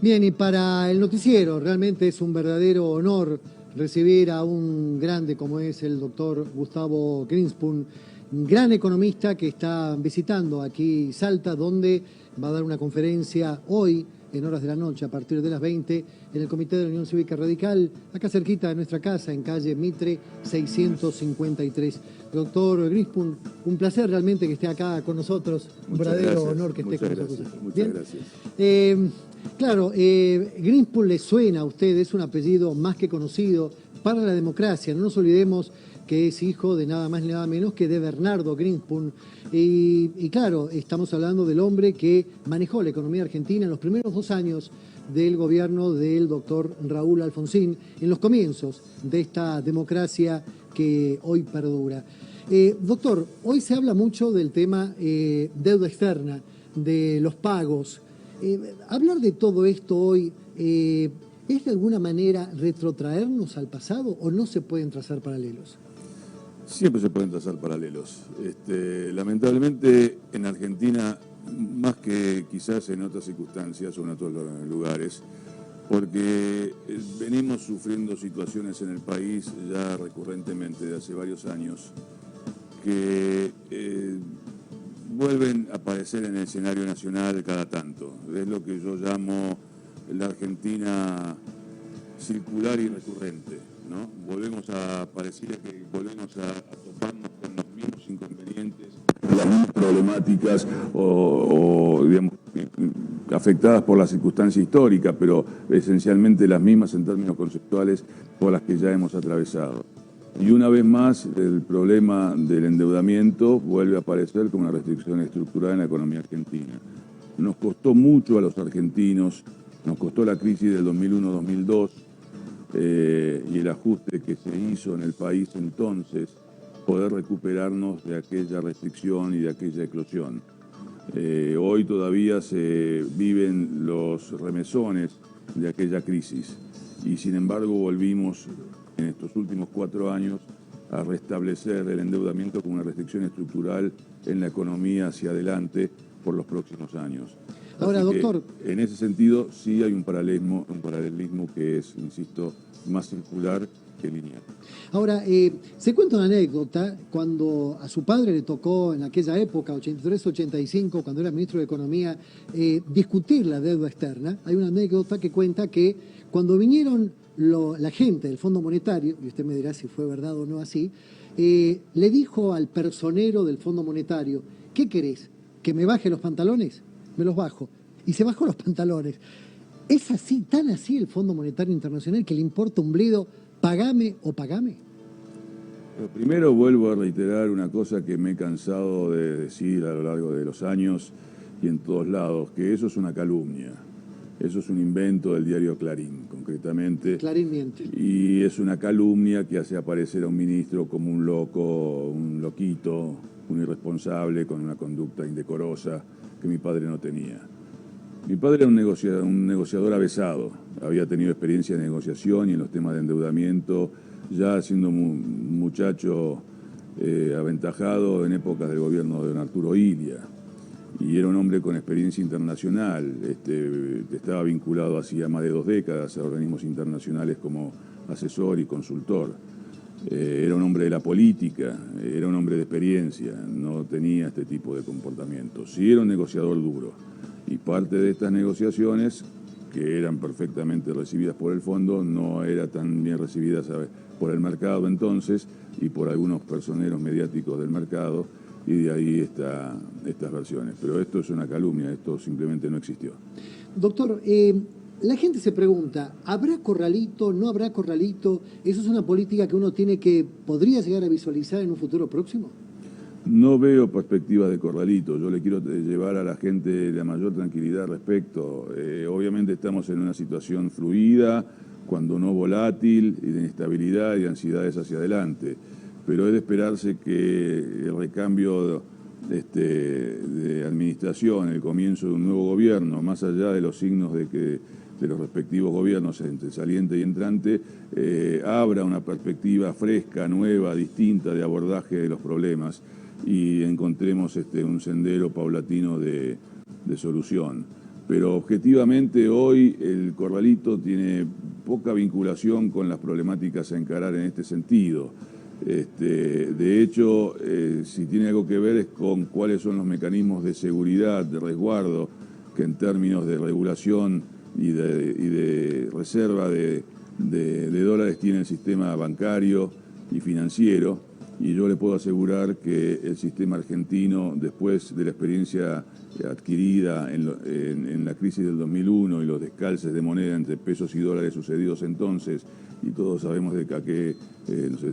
Bien, y para el noticiero realmente es un verdadero honor recibir a un grande como es el doctor Gustavo Greenspoon, un gran economista que está visitando aquí Salta, donde va a dar una conferencia hoy en horas de la noche a partir de las 20 en el Comité de la Unión Cívica Radical, acá cerquita de nuestra casa, en calle Mitre 653. Doctor Greenspoon, un placer realmente que esté acá con nosotros, un verdadero honor que esté con nosotros. Muchas gracias. Claro, Greenspoon le suena a usted, es un apellido más que conocido para la democracia. No nos olvidemos que es hijo de nada más ni nada menos que de Bernardo Greenspoon. Y claro, estamos hablando del hombre que manejó la economía argentina en los primeros 2 años del gobierno del doctor Raúl Alfonsín, en los comienzos de esta democracia que hoy perdura. Doctor, hoy se habla mucho del tema deuda externa, de los pagos. Hablar de todo esto hoy, ¿es de alguna manera retrotraernos al pasado o no se pueden trazar paralelos? Siempre se pueden trazar paralelos. Lamentablemente en Argentina, más que quizás en otras circunstancias o en otros lugares, porque venimos sufriendo situaciones en el país ya recurrentemente de hace varios años que vuelven a aparecer en el escenario nacional cada tanto. Es lo que yo llamo la Argentina circular y recurrente, ¿no? Pareciera que volvemos a toparnos con los mismos inconvenientes, las mismas problemáticas o digamos, afectadas por la circunstancia histórica, pero esencialmente las mismas en términos conceptuales por las que ya hemos atravesado. Y una vez más, el problema del endeudamiento vuelve a aparecer como una restricción estructural en la economía argentina. Nos costó mucho a los argentinos, nos costó la crisis del 2001-2002 y el ajuste que se hizo en el país entonces, poder recuperarnos de aquella restricción y de aquella eclosión. Hoy todavía se viven los remesones de aquella crisis y sin embargo volvimos en estos últimos 4 años a restablecer el endeudamiento como una restricción estructural en la economía hacia adelante por los próximos años. Ahora, doctor, en ese sentido sí hay un paralelismo que es, insisto, más circular que lineal. Ahora, se cuenta una anécdota, cuando a su padre le tocó en aquella época, 83-85, cuando era ministro de Economía, discutir la deuda externa. Hay una anécdota que cuenta que cuando vinieron la gente del Fondo Monetario, y usted me dirá si fue verdad o no así, le dijo al personero del Fondo Monetario: ¿qué querés? ¿Que me baje los pantalones? Me los bajo. Y se bajó los pantalones. ¿Es así, tan así el Fondo Monetario Internacional, que le importa un bledo, pagame o pagame? Pero primero vuelvo a reiterar una cosa que me he cansado de decir a lo largo de los años y en todos lados, que eso es una calumnia. Eso es un invento del diario Clarín, concretamente. Clarín miente. Y es una calumnia que hace aparecer a un ministro como un loco, un loquito, un irresponsable con una conducta indecorosa que mi padre no tenía. Mi padre era un negociador avesado, había tenido experiencia en negociación y en los temas de endeudamiento, ya siendo un muchacho aventajado en épocas del gobierno de don Arturo Illia. Y era un hombre con experiencia internacional, estaba vinculado hacía más de 2 décadas a organismos internacionales como asesor y consultor. Era un hombre de la política, era un hombre de experiencia, no tenía este tipo de comportamientos. Sí era un negociador duro, y parte de estas negociaciones, que eran perfectamente recibidas por el fondo, no eran tan bien recibidas por el mercado entonces y por algunos personeros mediáticos del mercado, y de ahí estas versiones. Pero esto es una calumnia, esto simplemente no existió. Doctor, la gente se pregunta, ¿habrá corralito, no habrá corralito? ¿Eso es una política que uno podría llegar a visualizar en un futuro próximo? No veo perspectivas de corralito, yo le quiero llevar a la gente la mayor tranquilidad al respecto. Obviamente estamos en una situación fluida, cuando no volátil, y de inestabilidad y ansiedades hacia adelante. Pero es de esperarse que el recambio de administración, el comienzo de un nuevo gobierno, más allá de los signos de los respectivos gobiernos entre saliente y entrante, abra una perspectiva fresca, nueva, distinta de abordaje de los problemas y encontremos un sendero paulatino de solución. pero objetivamente hoy el corralito tiene poca vinculación con las problemáticas a encarar en este sentido. De hecho, si tiene algo que ver es con cuáles son los mecanismos de seguridad, de resguardo, que en términos de regulación y de reserva de dólares tiene el sistema bancario y financiero. Y yo le puedo asegurar que el sistema argentino, después de la experiencia adquirida en la crisis del 2001 y los descalces de moneda entre pesos y dólares sucedidos entonces, y todos sabemos a qué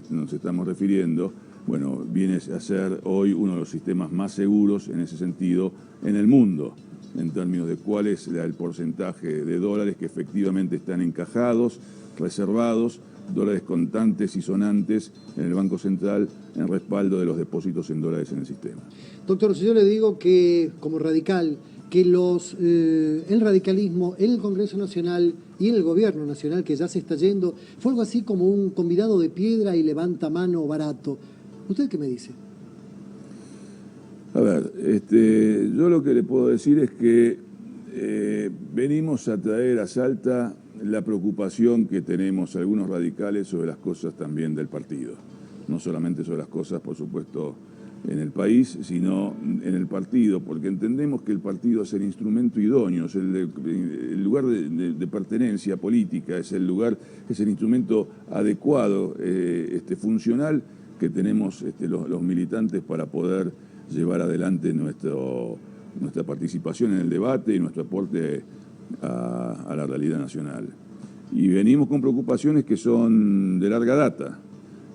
nos estamos refiriendo, bueno, viene a ser hoy uno de los sistemas más seguros en ese sentido en el mundo, en términos de cuál es el porcentaje de dólares que efectivamente están encajados, reservados, dólares contantes y sonantes en el Banco Central en respaldo de los depósitos en dólares en el sistema. Doctor, si yo le digo que, como radical, que el radicalismo en el Congreso Nacional y en el Gobierno Nacional, que ya se está yendo, fue algo así como un convidado de piedra y levanta mano barato. ¿Usted qué me dice? A ver, yo lo que le puedo decir es que venimos a traer a Salta la preocupación que tenemos algunos radicales sobre las cosas también del partido. No solamente sobre las cosas, por supuesto, en el país, sino en el partido, porque entendemos que el partido es el instrumento idóneo, es el lugar de pertenencia política, es el instrumento adecuado, funcional que tenemos los militantes para poder llevar adelante nuestra participación en el debate y nuestro aporte a la realidad nacional. Y venimos con preocupaciones que son de larga data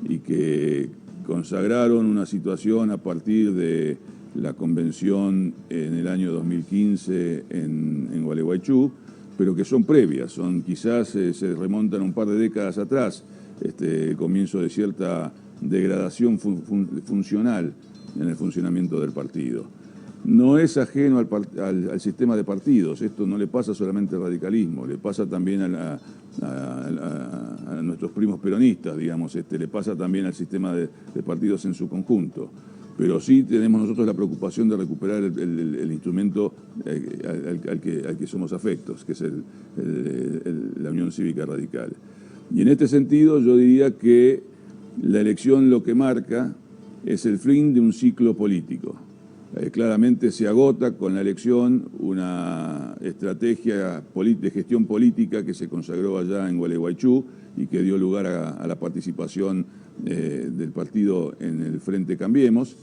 y que consagraron una situación a partir de la convención en el año 2015 en Gualeguaychú, pero que son previas, quizás se remontan un par de décadas atrás, comienzo de cierta degradación funcional en el funcionamiento del partido. No es ajeno al sistema de partidos, esto no le pasa solamente al radicalismo, le pasa también a nuestros primos peronistas, digamos, le pasa también al sistema de partidos en su conjunto. Pero sí tenemos nosotros la preocupación de recuperar el instrumento al que somos afectos, que es la Unión Cívica Radical. Y en este sentido yo diría que la elección lo que marca es el fin de un ciclo político. Claramente se agota con la elección una estrategia de gestión política que se consagró allá en Gualeguaychú y que dio lugar a la participación del partido en el Frente Cambiemos.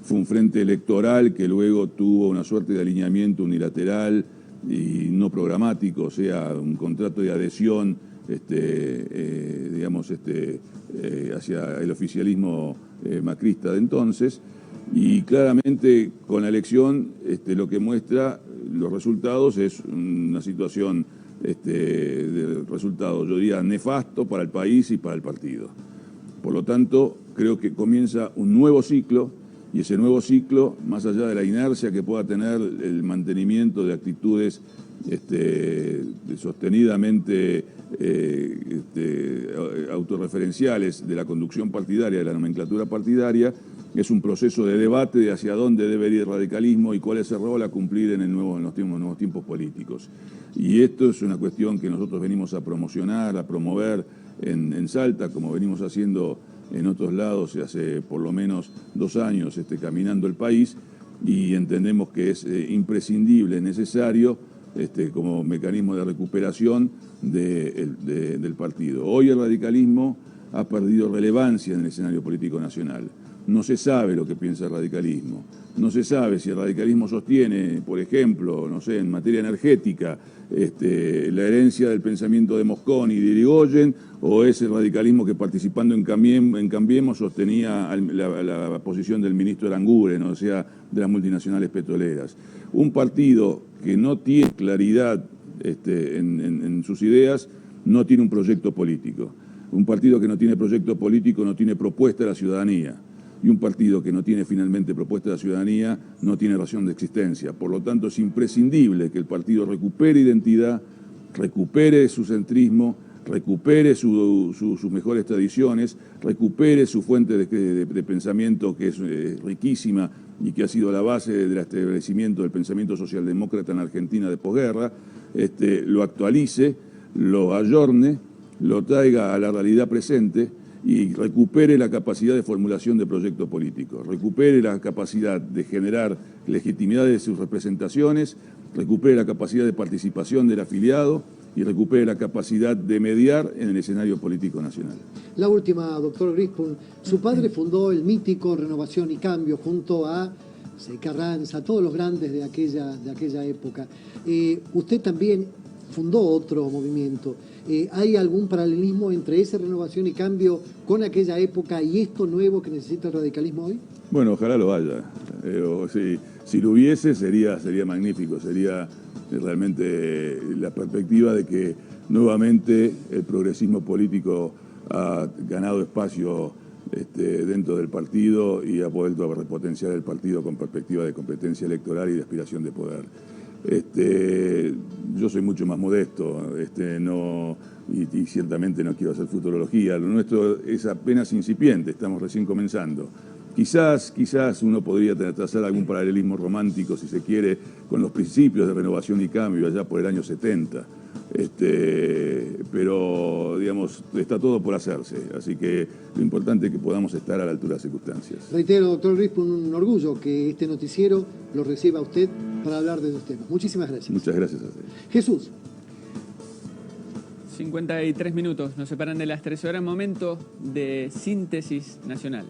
Fue un frente electoral que luego tuvo una suerte de alineamiento unilateral y no programático, o sea, un contrato de adhesión hacia el oficialismo macrista de entonces. Y claramente con la elección lo que muestra los resultados es una situación de resultados, yo diría, nefasto para el país y para el partido. Por lo tanto, creo que comienza un nuevo ciclo y ese nuevo ciclo, más allá de la inercia que pueda tener el mantenimiento de actitudes sostenidamente autorreferenciales de la conducción partidaria, de la nomenclatura partidaria, es un proceso de debate de hacia dónde debe ir el radicalismo y cuál es el rol a cumplir en los nuevos tiempos políticos. Y esto es una cuestión que nosotros venimos a promocionar, a promover en Salta, como venimos haciendo en otros lados hace por lo menos 2 años, caminando el país, y entendemos que es imprescindible, necesario, como mecanismo de recuperación del partido. Hoy el radicalismo ha perdido relevancia en el escenario político nacional. No se sabe lo que piensa el radicalismo. No se sabe si el radicalismo sostiene, por ejemplo, no sé, en materia energética, la herencia del pensamiento de Mosconi y de Irigoyen, o es el radicalismo que participando en Cambiemos sostenía la posición del ministro Aranguren, o sea, de las multinacionales petroleras. Un partido que no tiene claridad en sus ideas no tiene un proyecto político. Un partido que no tiene proyecto político no tiene propuesta a la ciudadanía. Y un partido que no tiene finalmente propuesta de la ciudadanía no tiene razón de existencia. Por lo tanto, es imprescindible que el partido recupere identidad, recupere su centrismo, recupere sus mejores tradiciones, recupere su fuente de pensamiento, que es riquísima y que ha sido la base del establecimiento del pensamiento socialdemócrata en Argentina de posguerra, lo actualice, lo ayorne, lo traiga a la realidad presente y recupere la capacidad de formulación de proyectos políticos, recupere la capacidad de generar legitimidad de sus representaciones, recupere la capacidad de participación del afiliado y recupere la capacidad de mediar en el escenario político nacional. La última, doctor Grispun. Su padre fundó el mítico Renovación y Cambio junto a Carranza, todos los grandes de aquella época. Usted también fundó otro movimiento. ¿Hay algún paralelismo entre ese Renovación y Cambio con aquella época y esto nuevo que necesita el radicalismo hoy? Bueno, ojalá lo haya. Si lo hubiese sería magnífico, sería realmente la perspectiva de que nuevamente el progresismo político ha ganado espacio dentro del partido y ha vuelto a repotenciar el partido con perspectiva de competencia electoral y de aspiración de poder. Yo soy mucho más modesto, y ciertamente no quiero hacer futurología. Lo nuestro es apenas incipiente, estamos recién comenzando. Quizás uno podría trazar algún paralelismo romántico, si se quiere, con los principios de Renovación y Cambio allá por el año 70. Pero, digamos, está todo por hacerse. Así que lo importante es que podamos estar a la altura de las circunstancias. Reitero, doctor Grispun, un orgullo que este noticiero lo reciba a usted para hablar de esos temas. Muchísimas gracias. Muchas gracias a usted. Jesús. 53 minutos nos separan de las 13 horas, momento de síntesis nacional.